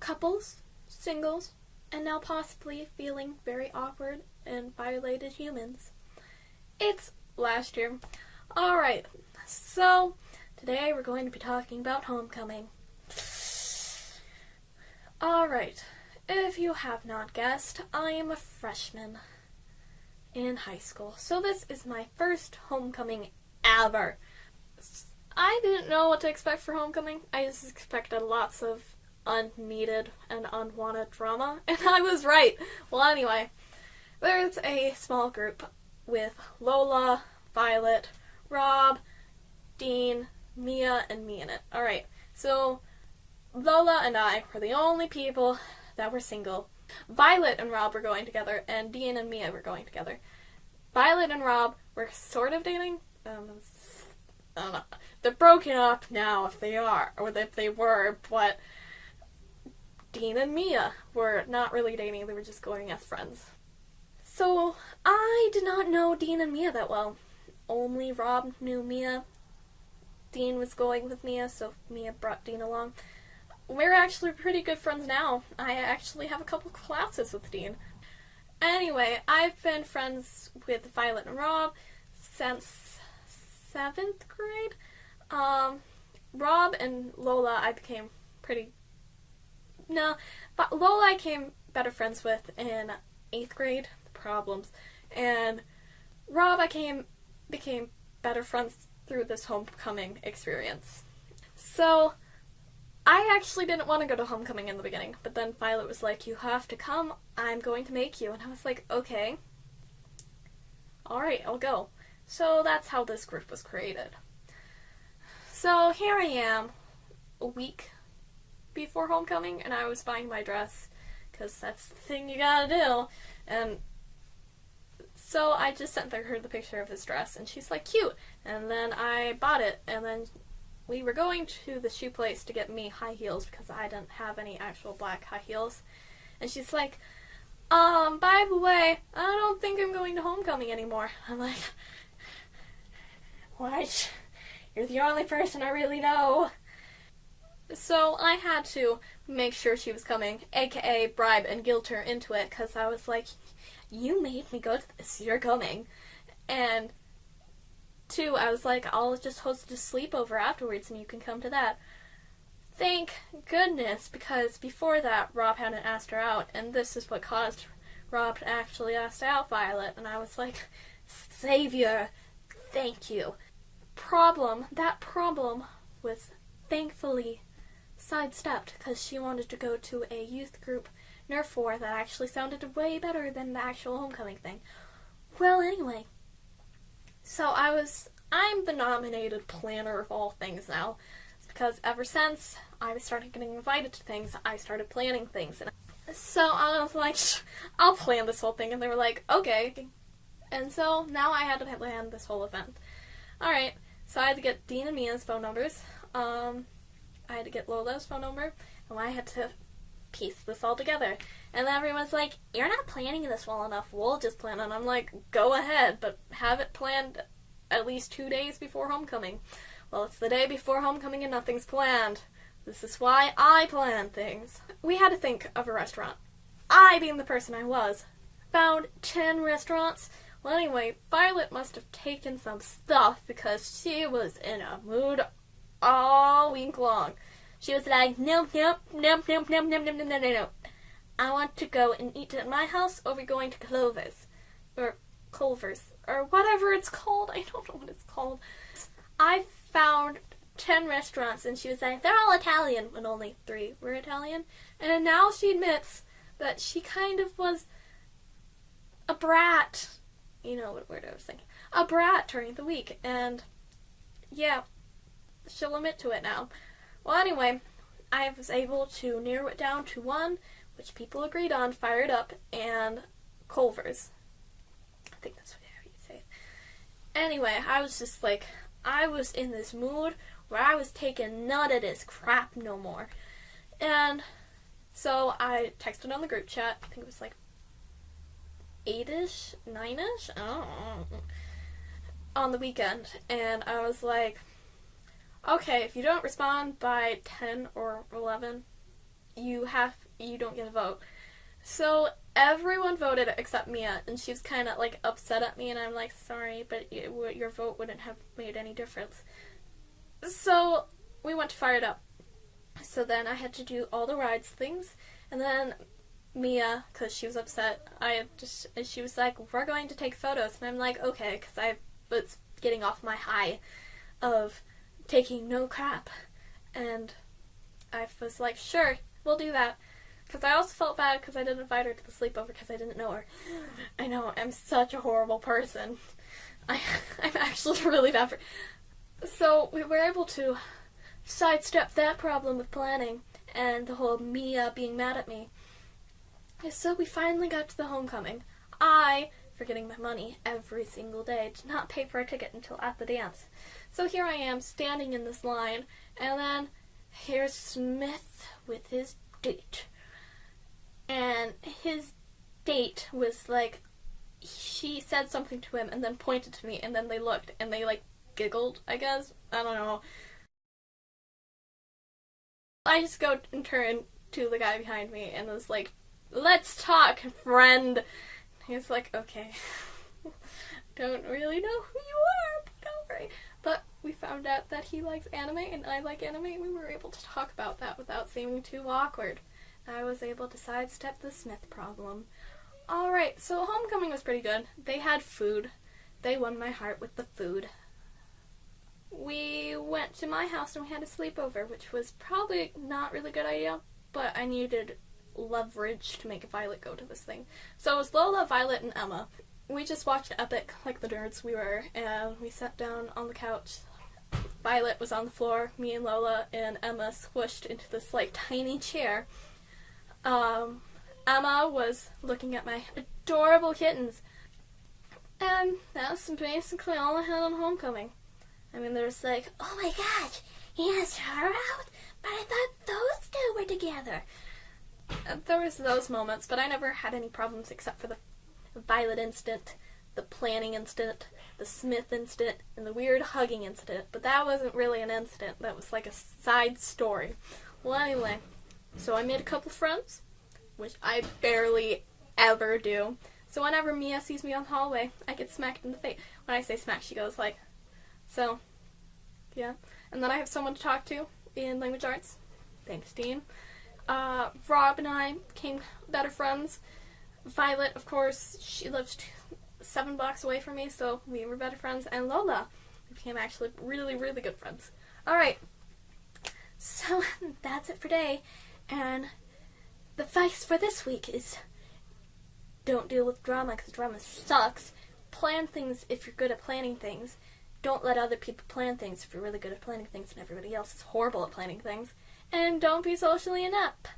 couples, singles, and now possibly feeling very awkward and violated humans. It's Lashed here. Alright, so today we're going to be talking about homecoming. Alright, if you have not guessed, I am a freshman in high school. So this is my first homecoming ever. I didn't know what to expect for homecoming. I just expected lots of unneeded and unwanted drama, and I was right. Well, anyway, there's a small group with Lola, Violet, Rob, Dean, Mia, and me in it. Alright, so Lola and I were the only people that were single. Violet and Rob were going together, and Dean and Mia were going together. Violet and Rob were sort of dating. I don't know. They're broken up now if they are, or if they were, but Dean and Mia were not really dating, they were just going as friends. So, I did not know Dean and Mia that well. Only Rob knew Mia. Dean was going with Mia, so Mia brought Dean along. We're actually pretty good friends now. I actually have a couple classes with Dean. Anyway, I've been friends with Violet and Rob since 7th grade. Rob and Lola Lola I came better friends with in 8th grade, problems, and Rob I became better friends through this homecoming experience. So, I actually didn't want to go to homecoming in the beginning, but then Violet was like, you have to come, I'm going to make you, and I was like, okay. Alright, I'll go. So that's how this group was created. So here I am, a week before homecoming, and I was buying my dress, because that's the thing you gotta do, and so I just sent her the picture of his dress, and she's like, cute, and then I bought it, and then we were going to the shoe place to get me high heels, because I didn't have any actual black high heels, and she's like, by the way, I don't think I'm going to homecoming anymore. I'm like, what? You're the only person I really know. So I had to make sure she was coming, aka bribe and guilt her into it, because I was like, you made me go to this, you're coming. And 2, I was like, I'll just host a sleepover afterwards and you can come to that. Thank goodness, because before that, Rob hadn't asked her out, and this is what caused Rob to actually ask out Violet, and I was like, savior, thank you. That problem was thankfully sidestepped, because she wanted to go to a youth group Nerf 4 that actually sounded way better than the actual homecoming thing. Well, anyway, so I'm the nominated planner of all things now, because ever since I started getting invited to things, I started planning things, and so I was like, I'll plan this whole thing, and they were like, okay, and so now I had to plan this whole event. Alright, so I had to get Dean and Mia's phone numbers, I had to get Lola's phone number, and I had to piece this all together. And then everyone's like, you're not planning this well enough, we'll just plan it. And I'm like, go ahead, but have it planned at least 2 days before homecoming. Well, it's the day before homecoming and nothing's planned. This is why I plan things. We had to think of a restaurant. I, being the person I was, found 10 restaurants. Well, anyway, Violet must have taken some stuff because she was in a mood all week long. She was like, nope, nope, nope, nope, nope, nope, nope, nope, nope, nope. I want to go and eat at my house, or we're going to Clover's, or whatever it's called. I don't know what it's called. I found 10 restaurants, and she was like, they're all Italian, when only 3 were Italian. And now she admits that she kind of was a brat. You know what word I was thinking. A brat during the week, and yeah, she'll admit to it now. Well, anyway, I was able to narrow it down to 1, which people agreed on, Fired Up, and Culver's. I think that's how you say it. Anyway, I was just like, I was in this mood where I was taking none of this crap no more. And so I texted on the group chat, I think it was like 8-ish, 9-ish, I don't know, on the weekend, and I was like, okay, if you don't respond by 10 or 11, you don't get a vote. So everyone voted except Mia, and she was kind of like upset at me, and I'm like, sorry, but your vote wouldn't have made any difference. So we went to Fire It Up. So then I had to do all the rides things, and then Mia, because she was upset, she was like, we're going to take photos, and I'm like, okay, because I was getting off my high of taking no crap, and I was like, sure, we'll do that. Because I also felt bad because I didn't invite her to the sleepover because I didn't know her. I know, I'm such a horrible person. I'm actually really bad for... So we were able to sidestep that problem with planning and the whole Mia being mad at me. So we finally got to the homecoming. I, for getting my money every single day, did not pay for a ticket until at the dance. So here I am standing in this line, and then here's Smith with his date. And his date was like, she said something to him and then pointed to me, and then they looked and they like giggled, I guess. I don't know. I just go and turn to the guy behind me and was like, let's talk, friend. He's like, okay. Don't really know who you are, but don't worry. But we found out that he likes anime and I like anime, and we were able to talk about that without seeming too awkward. I was able to sidestep the Smith problem. Alright, so homecoming was pretty good. They had food. They won my heart with the food. We went to my house and we had a sleepover, which was probably not really a good idea, but I needed leverage to make Violet go to this thing. So it was Lola, Violet, and Emma. We just watched Epic like the nerds we were, and we sat down on the couch. Violet was on the floor, me and Lola and Emma squished into this like tiny chair. Emma was looking at my adorable kittens. And that's basically all I had on homecoming. I mean, there's like, oh my gosh, he has her out? But I thought those two were together. There was those moments, but I never had any problems except for the Violet incident, the planning incident, the Smith incident, and the weird hugging incident. But that wasn't really an incident. That was like a side story. Well, anyway, so I made a couple friends, which I barely ever do. So whenever Mia sees me on the hallway, I get smacked in the face. When I say smack, she goes like, so, yeah. And then I have someone to talk to in language arts. Thanks, Dean. Rob and I became better friends. Violet, of course, she lives 7 blocks away from me, so we were better friends. And Lola, we became actually really, really good friends. Alright, so that's it for today. And the advice for this week is don't deal with drama, because drama sucks. Plan things if you're good at planning things. Don't let other people plan things if you're really good at planning things and everybody else is horrible at planning things. And don't be socially inept.